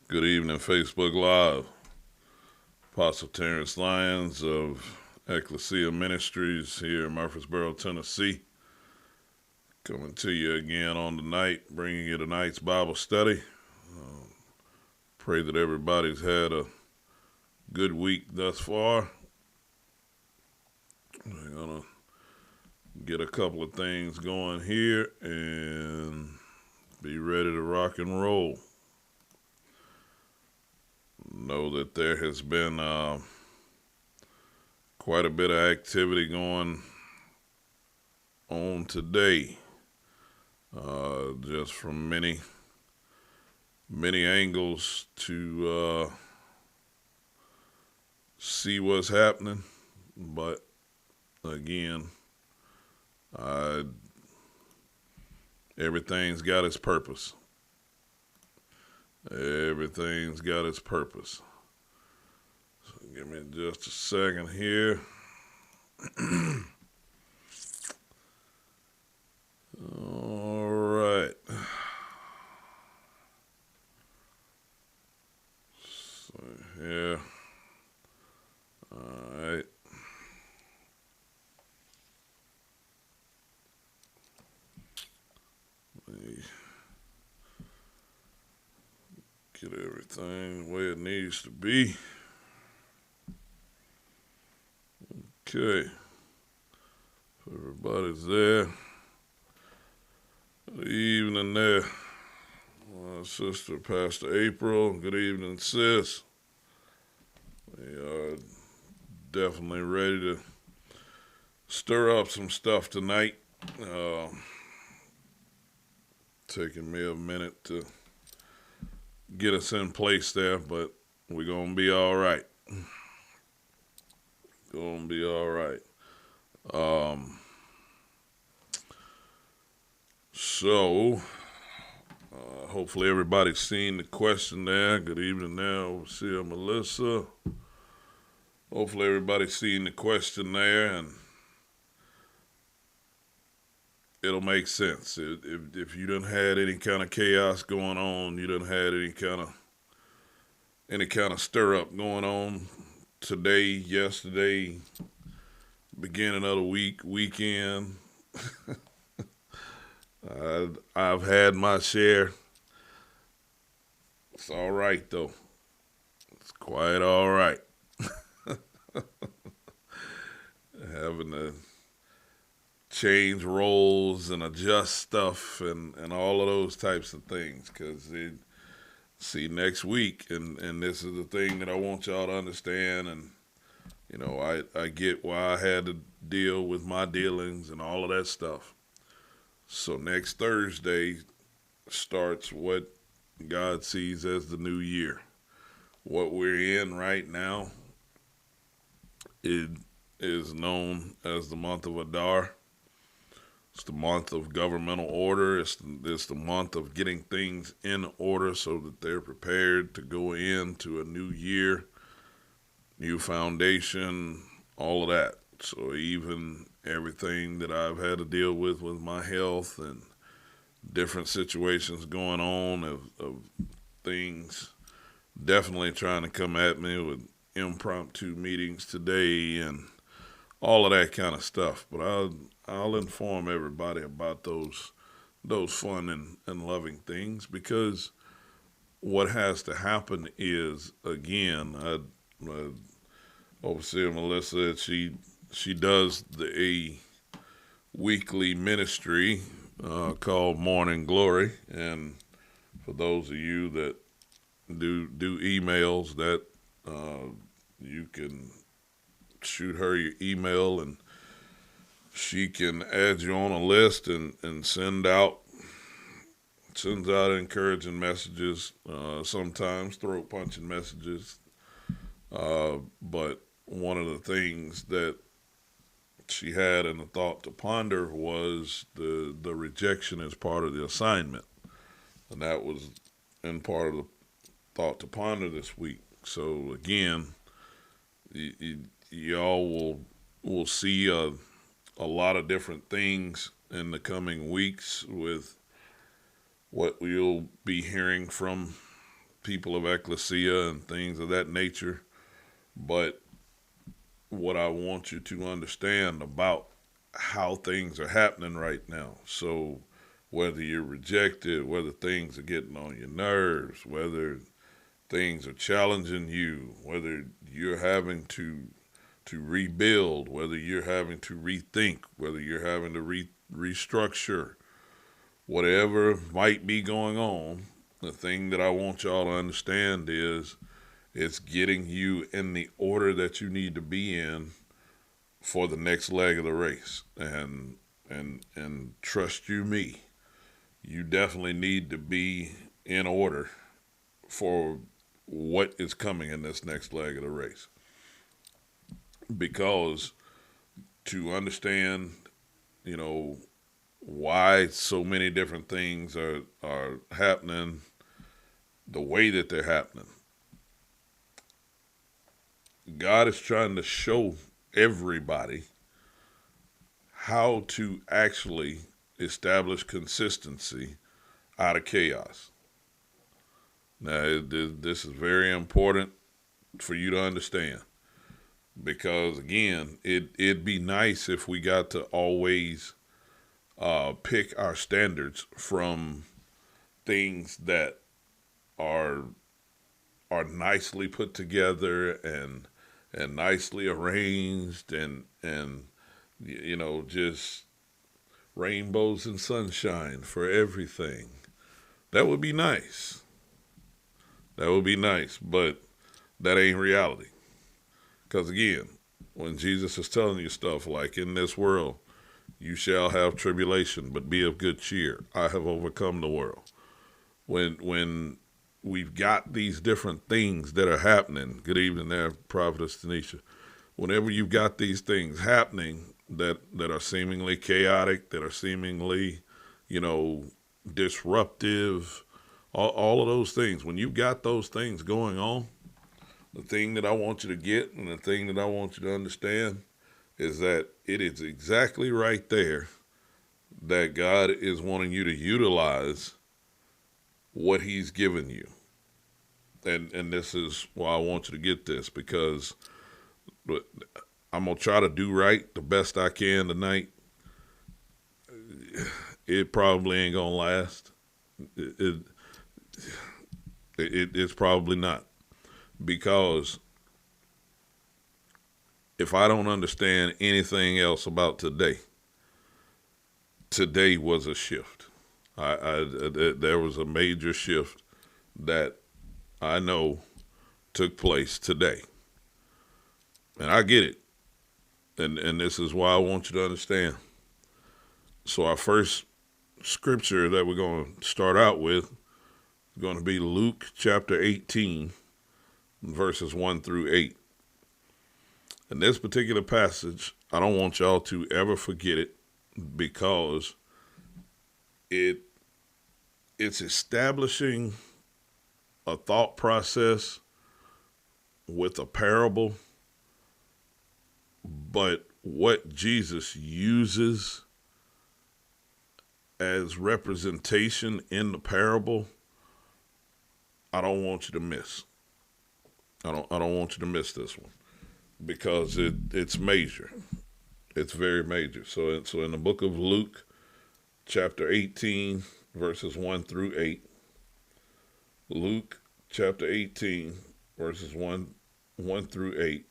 Good evening, Facebook Live. Apostle Terrence Lyons of Ecclesia Ministries here in Murfreesboro, Tennessee. Coming to you again on the night, bringing you tonight's Bible study. Pray that everybody's had a good week thus far. We're going to get a couple of things going here and be ready to rock and roll. Know that there has been quite a bit of activity going on today, just from many angles to see what's happening. But again, everything's got its purpose. Everything's got its purpose. So give me just a second here. All right. So here. All right. Let me get everything the way it needs to be. Okay. Everybody's there. Good evening there. My sister, Pastor April. Good evening, sis. We are definitely ready to stir up some stuff tonight. Taking me a minute to get us in place there, but we're going to be all right. Going to be all right. So, hopefully everybody's seen the question there. Good evening there, Overseer Melissa. Hopefully everybody's seen the question there, and it'll make sense. If you done had any kind of chaos going on, you done had any kind of stir up going on today, yesterday, beginning of the weekend. I've had my share. It's all right though. It's quite all right. Having to change roles and adjust stuff and all of those types of things, because see next week, and this is the thing that I want y'all to understand, and I get why I had to deal with my dealings and all of that stuff. So next Thursday starts what God sees as the new year. What we're in right now, it is known as the month of Adar. It's the month of governmental order. It's the month of getting things in order so that they're prepared to go into a new year, new foundation, all of that. So even everything that I've had to deal with my health and different situations going on of things definitely trying to come at me with impromptu meetings today and all of that kind of stuff. But I'll inform everybody about those fun and loving things, because what has to happen is, again, Overseer Melissa, she does a weekly ministry called Morning Glory, and for those of you that do emails, that you can shoot her your email and she can add you on a list and sends out encouraging messages, sometimes throat punching messages. But one of the things that she had in the thought to ponder was the rejection as part of the assignment. And that was in part of the thought to ponder this week. So again, y'all will see a lot of different things in the coming weeks with what we'll be hearing from people of ecclesia and things of that nature. But what I want you to understand about how things are happening right now. So whether you're rejected, whether things are getting on your nerves, whether things are challenging you, whether you're having to rebuild, whether you're having to rethink, whether you're having to restructure, whatever might be going on, the thing that I want y'all to understand is it's getting you in the order that you need to be in for the next leg of the race. And trust you me, you definitely need to be in order for what is coming in this next leg of the race. Because to understand, you know, why so many different things are happening the way that they're happening, God is trying to show everybody how to actually establish consistency out of chaos. Now, this is very important for you to understand because, again, it'd be nice if we got to always pick our standards from things that are nicely put together and nicely arranged and you know, just rainbows and sunshine for everything. That would be nice. That would be nice, but that ain't reality. Because again, when Jesus is telling you stuff like, in this world you shall have tribulation, but be of good cheer. I have overcome the world. When we've got these different things that are happening, good evening there, Prophetess Tanisha. Whenever you've got these things happening that are seemingly chaotic, that are seemingly, you know, disruptive, all of those things, when you've got those things going on, the thing that I want you to get and the thing that I want you to understand is that it is exactly right there that God is wanting you to utilize what he's given you. And this is why I want you to get this, because I'm going to try to do right the best I can tonight. It probably ain't going to last. It's probably not. Because if I don't understand anything else about today, today was a shift. There was a major shift that I know took place today. And I get it. And this is why I want you to understand. So our first scripture that we're going to start out with is going to be Luke chapter 18, verses 1 through 8. In this particular passage, I don't want y'all to ever forget it because it's establishing a thought process with a parable, but what Jesus uses as representation in the parable, I don't want you to miss. I don't want you to miss this one because it's major. It's very major. So in the book of Luke, chapter 18, verses 1 through 8, Luke chapter 18, verses 1 through 8,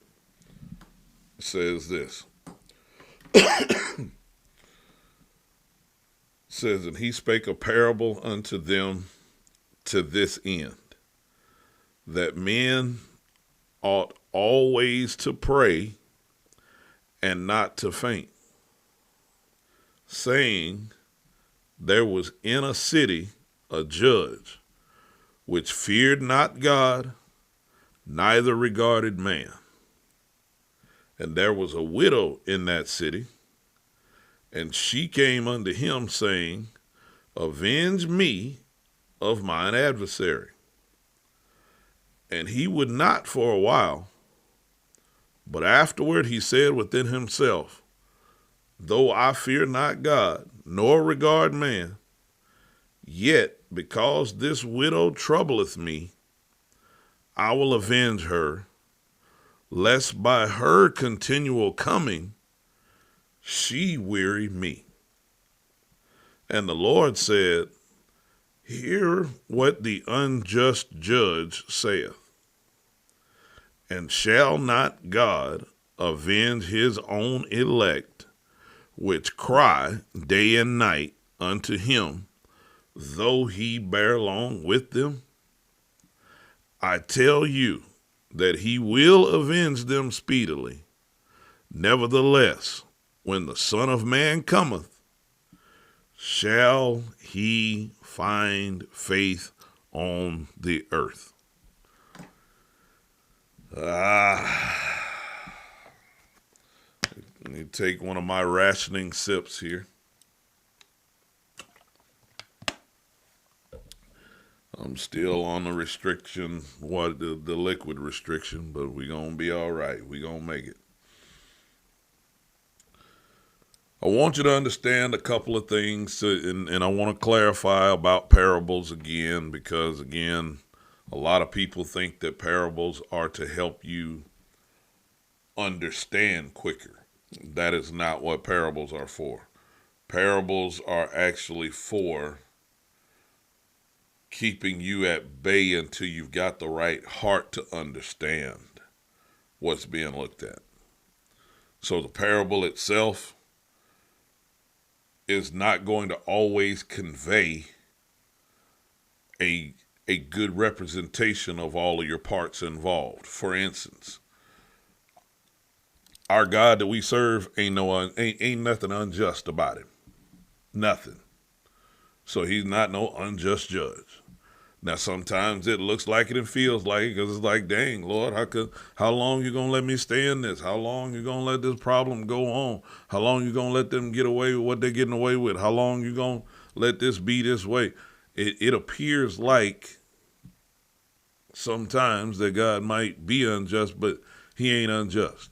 says this. Says, and he spake a parable unto them to this end, that men ought always to pray and not to faint, saying, there was in a city a judge which feared not God, neither regarded man. And there was a widow in that city, and she came unto him, saying, avenge me of mine adversary. And he would not for a while, but afterward he said within himself, though I fear not God, nor regard man, yet because this widow troubleth me, I will avenge her, lest by her continual coming she weary me. And the Lord said, hear what the unjust judge saith. And shall not God avenge his own elect, which cry day and night unto him, though he bear long with them? I tell you that he will avenge them speedily. Nevertheless, when the Son of Man cometh, shall he find faith on the earth? Let me take one of my rationing sips here. I'm still on the restriction, the liquid restriction, but we're going to be all right. We're going to make it. I want you to understand a couple of things, and I want to clarify about parables again, because, again, a lot of people think that parables are to help you understand quicker. That is not what parables are for. Parables are actually for keeping you at bay until you've got the right heart to understand what's being looked at. So the parable itself is not going to always convey a good representation of all of your parts involved. For instance, our God that we serve ain't nothing unjust about him. Nothing. So he's not no unjust judge. Now, sometimes it looks like it and feels like it, because it's like, dang, Lord, how long you going to let me stay in this? How long you going to let this problem go on? How long you going to let them get away with what they're getting away with? How long you going to let this be this way? It appears like sometimes that God might be unjust, but he ain't unjust.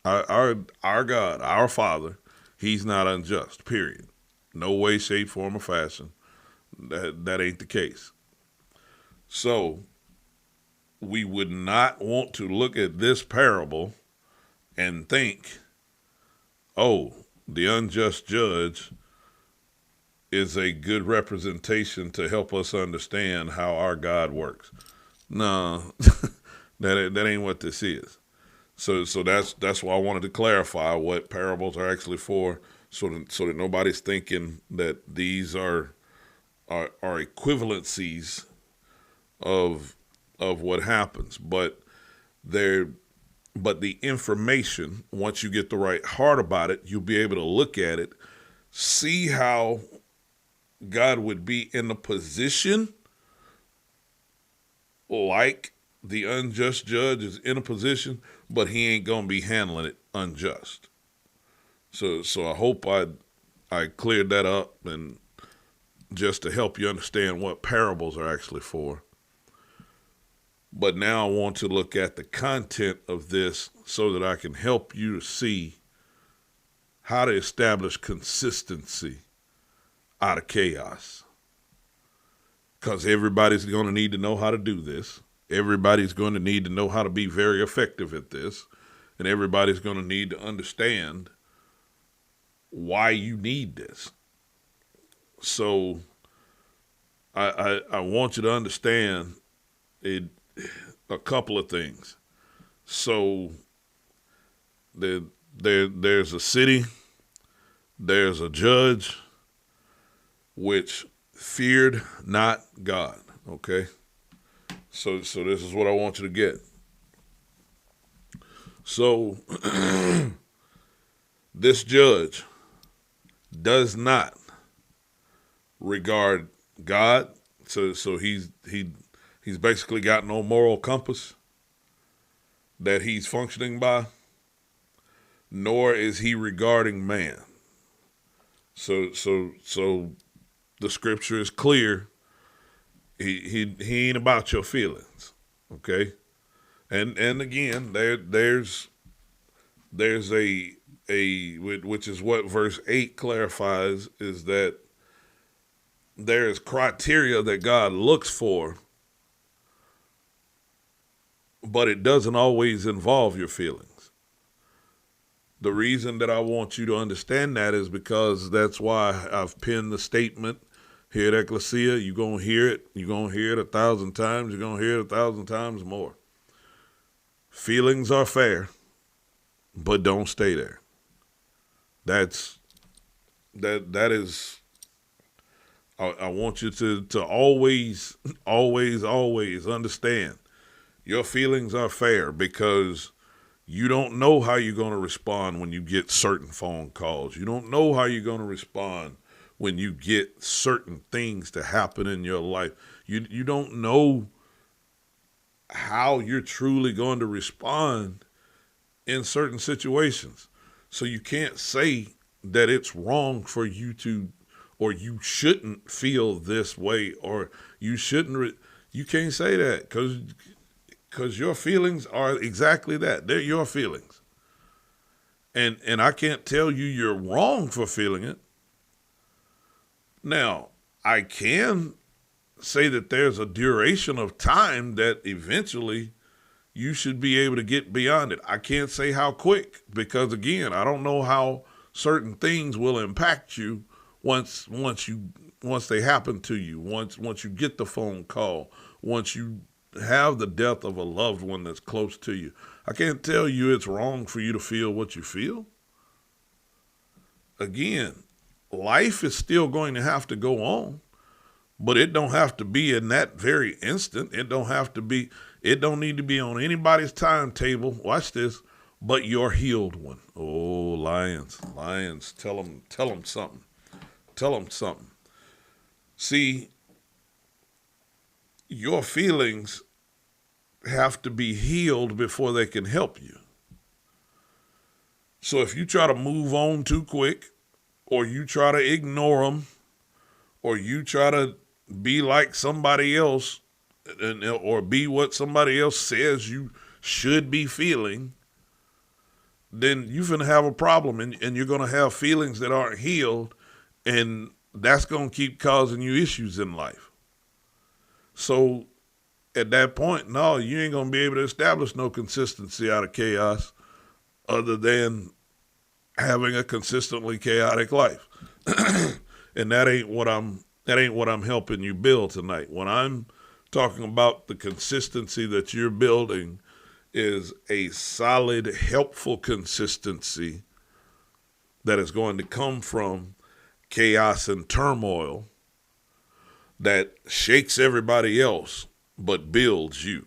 Our God, our Father, he's not unjust, period. No way, shape, form, or fashion. That ain't the case. So we would not want to look at this parable and think, oh, the unjust judge is a good representation to help us understand how our God works. No, that ain't what this is. So that's why I wanted to clarify what parables are actually for, so that nobody's thinking that these are equivalencies of what happens. But the information, once you get the right heart about it, you'll be able to look at it, see how God would be in a position like the unjust judge is in a position, but he ain't going to be handling it unjust. So I hope I cleared that up, and just to help you understand what parables are actually for. But now I want to look at the content of this so that I can help you to see how to establish consistency out of chaos. Because everybody's going to need to know how to do this. Everybody's going to need to know how to be very effective at this. And everybody's going to need to understand why you need this. So I want you to understand a couple of things. So there's a city, there's a judge which feared not God. Okay? So this is what I want you to get. So this judge does not regard God. So he's basically got no moral compass that he's functioning by, nor is he regarding man. So the scripture is clear. He ain't about your feelings, okay? And again, there's a which is what verse 8 clarifies, is that there is criteria that God looks for but it doesn't always involve your feelings. The reason that I want you to understand that is because that's why I've penned the statement here at Ecclesia. You're going to hear it. You're going to hear it 1,000 times. You're going to hear it 1,000 times more. Feelings are fair, but don't stay there. That is, I want you to always, always, always understand your feelings are fair, because you don't know how you're going to respond when you get certain phone calls. You don't know how you're going to respond when you get certain things to happen in your life. You don't know how you're truly going to respond in certain situations. So you can't say that it's wrong for you to, or you shouldn't feel this way, or you shouldn't. You can't say that, because your feelings are exactly that. They're your feelings. And I can't tell you you're wrong for feeling it. Now, I can say that there's a duration of time that eventually you should be able to get beyond it. I can't say how quick, because again, I don't know how certain things will impact you once they happen to you, once you get the phone call, once you have the death of a loved one that's close to you. I can't tell you it's wrong for you to feel what you feel. Again, life is still going to have to go on, but it don't have to be in that very instant. It don't need to be on anybody's timetable. Watch this, but your healed one. Oh, lions, tell them something. Tell them something. See, your feelings have to be healed before they can help you. So if you try to move on too quick, or you try to ignore them, or you try to be like somebody else, or be what somebody else says you should be feeling, then you're going to have a problem, and you're going to have feelings that aren't healed, and that's going to keep causing you issues in life. So at that point, no, you ain't going to be able to establish no consistency out of chaos other than having a consistently chaotic life. And that ain't what I'm helping you build tonight. When I'm talking about the consistency that you're building is a solid, helpful consistency that is going to come from chaos and turmoil that shakes everybody else but builds you.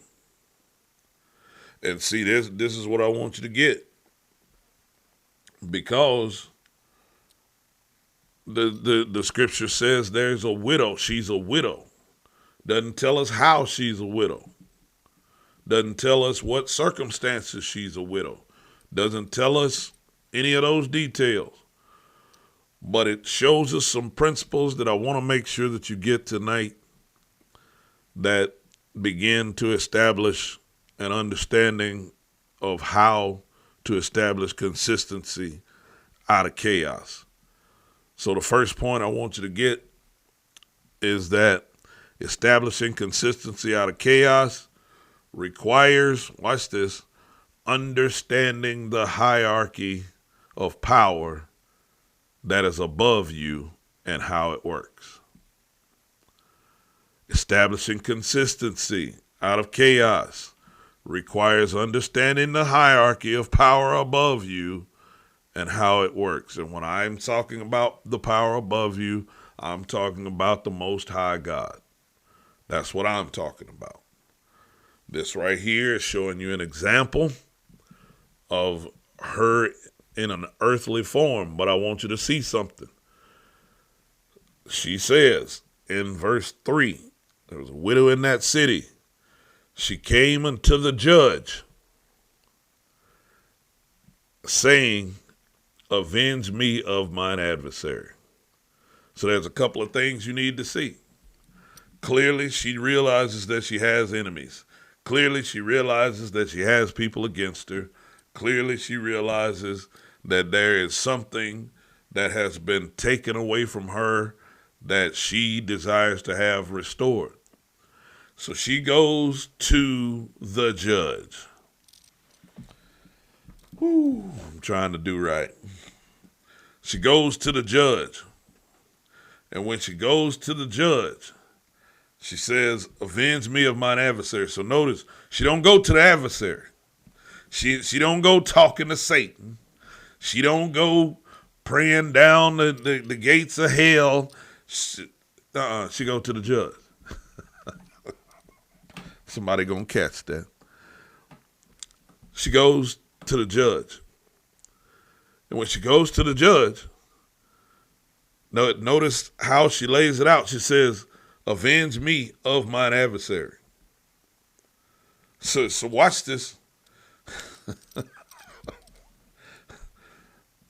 And see, this is what I want you to get, because the scripture says there's a widow. She's a widow. Doesn't tell us how she's a widow. Doesn't tell us what circumstances she's a widow. Doesn't tell us any of those details. But it shows us some principles that I want to make sure that you get tonight that begin to establish an understanding of how to establish consistency out of chaos. So the first point I want you to get is that establishing consistency out of chaos requires, watch this, understanding the hierarchy of power that is above you and how it works. Establishing consistency out of chaos requires understanding the hierarchy of power above you and how it works. And when I'm talking about the power above you, I'm talking about the Most High God. That's what I'm talking about. This right here is showing you an example of her in an earthly form, but I want you to see something. She says in verse 3, there was a widow in that city. She came unto the judge, saying, avenge me of mine adversary. So there's a couple of things you need to see. Clearly, she realizes that she has enemies. Clearly, she realizes that she has people against her. Clearly, she realizes that there is something that has been taken away from her that she desires to have restored. So she goes to the judge. Whew, I'm trying to do right. She goes to the judge. And when she goes to the judge, she says, avenge me of mine adversary. So notice, she don't go to the adversary. She don't go talking to Satan. She don't go praying down the gates of hell. She go to the judge. Somebody gonna catch that. She goes to the judge. And when she goes to the judge, notice how she lays it out. She says, avenge me of mine adversary. So watch this.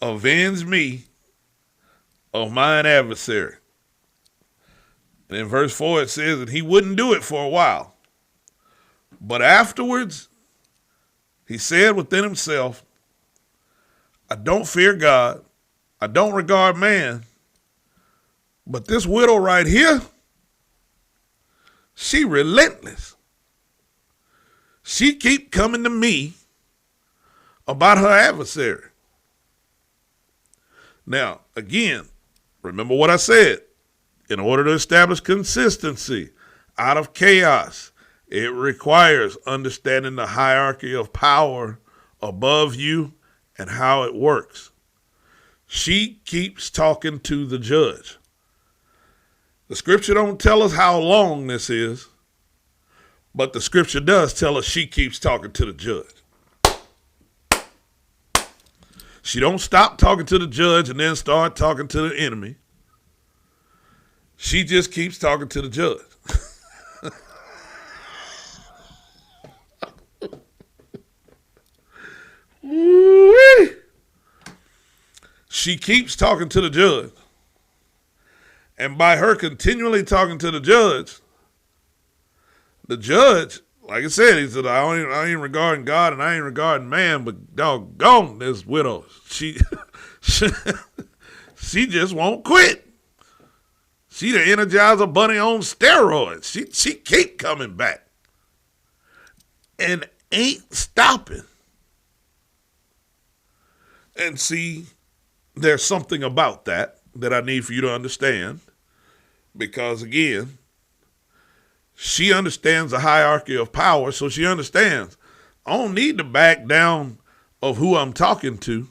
Avenge me of mine adversary. And in verse 4 it says that he wouldn't do it for a while. But afterwards, he said within himself, I don't fear God. I don't regard man. But this widow right here, she relentless. She keep coming to me about her adversary. Now, again, remember what I said. In order to establish consistency out of chaos, it requires understanding the hierarchy of power above you and how it works. She keeps talking to the judge. The scripture don't tell us how long this is, but the scripture does tell us she keeps talking to the judge. She don't stop talking to the judge and then start talking to the enemy. She just keeps talking to the judge. She keeps talking to the judge. And by her continually talking to the judge, like I said, he said, I ain't regarding God and I ain't regarding man, but doggone this widow. She just won't quit. She the Energizer Bunny on steroids. She keep coming back and ain't stopping. And see, there's something about that I need for you to understand. Because again, she understands the hierarchy of power, so she understands I don't need to back down of who I'm talking to.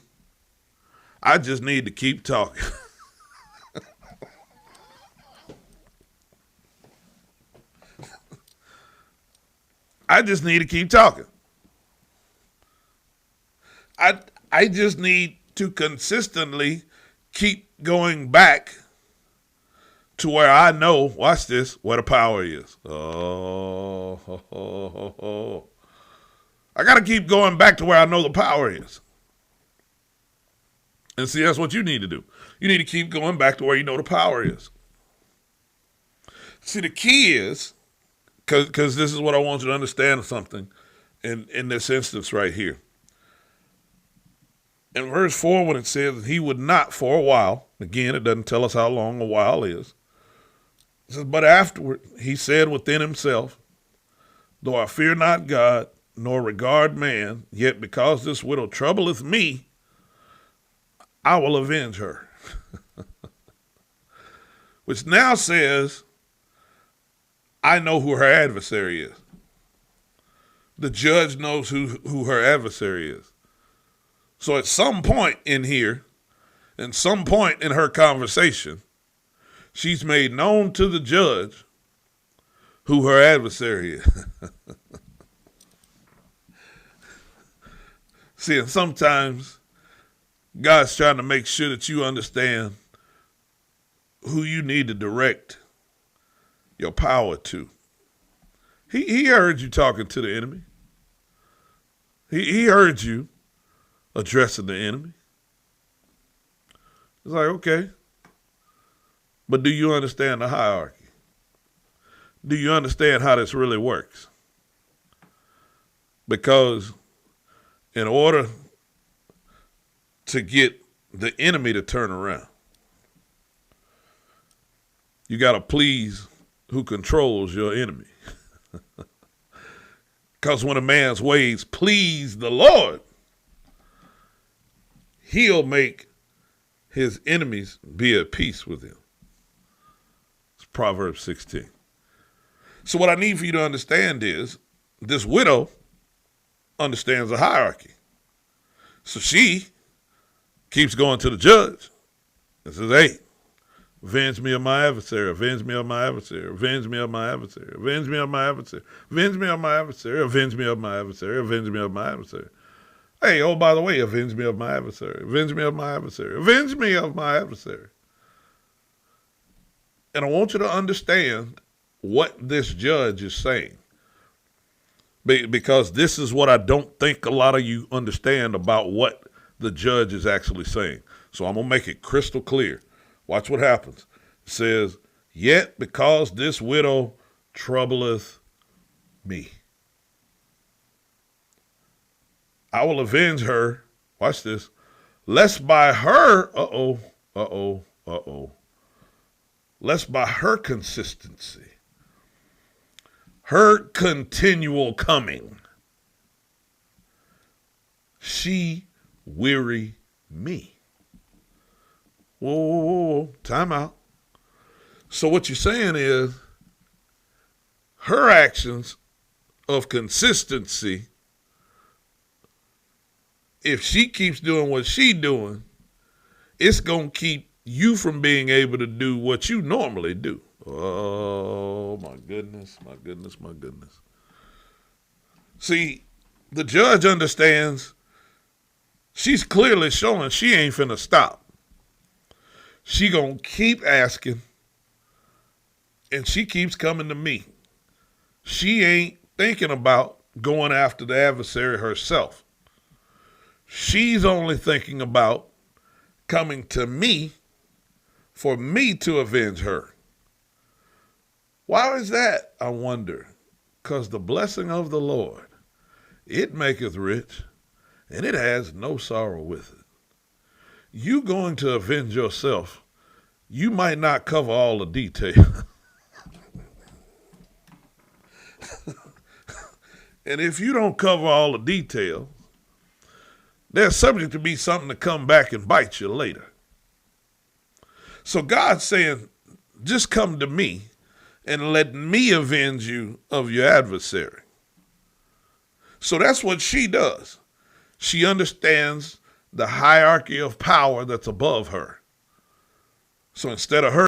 I just need to keep talking. I just need to keep talking. I just need to consistently keep going back to where I know, watch this, where the power is. I got to keep going back to where I know the power is. And see, that's what you need to do. You need to keep going back to where you know the power is. See, the key is, because this is what I want you to understand something in this instance right here. In verse 4, when it says he would not for a while, again, it doesn't tell us how long a while is. It says, but afterward, he said within himself, though I fear not God, nor regard man, yet because this widow troubleth me, I will avenge her. Which now says, I know who her adversary is. The judge knows who her adversary is. So at some point in here, and some point in her conversation, she's made known to the judge who her adversary is. See, and sometimes God's trying to make sure that you understand who you need to direct your power to. He heard you talking to the enemy. He heard you addressing the enemy. It's like, okay. But do you understand the hierarchy? Do you understand how this really works? Because in order to get the enemy to turn around, you got to please who controls your enemy. Because when a man's ways please the Lord, he'll make his enemies be at peace with him. It's Proverbs 16. So what I need for you to understand is this widow understands the hierarchy. So she keeps going to the judge and says, hey, avenge me of my adversary, avenge me of my adversary, avenge me of my adversary, avenge me of my adversary, avenge me of my adversary, avenge me of my adversary, avenge me of my adversary. Hey, oh, by the way, avenge me of my adversary, avenge me of my adversary, avenge me of my adversary. And I want you to understand what this judge is saying, because this is what I don't think a lot of you understand about what the judge is actually saying. So I'm going to make it crystal clear. Watch what happens. It says, yet because this widow troubleth me, I will avenge her, watch this, lest by her, lest by her consistency, her continual coming, she weary me. Whoa, time out. So what you're saying is her actions of consistency, if she keeps doing what she's doing, it's going to keep you from being able to do what you normally do. Oh, my goodness, my goodness, my goodness. See, the judge understands she's clearly showing she ain't finna stop. She gonna keep asking, and she keeps coming to me. She ain't thinking about going after the adversary herself. She's only thinking about coming to me for me to avenge her. Why is that, I wonder? Because the blessing of the Lord, it maketh rich, and it has no sorrow with it. You going to avenge yourself, you might not cover all the details. And if you don't cover all the details, there's subject to be something to come back and bite you later. So God's saying, just come to me and let me avenge you of your adversary. So that's what she does. She understands the hierarchy of power that's above her. So instead of her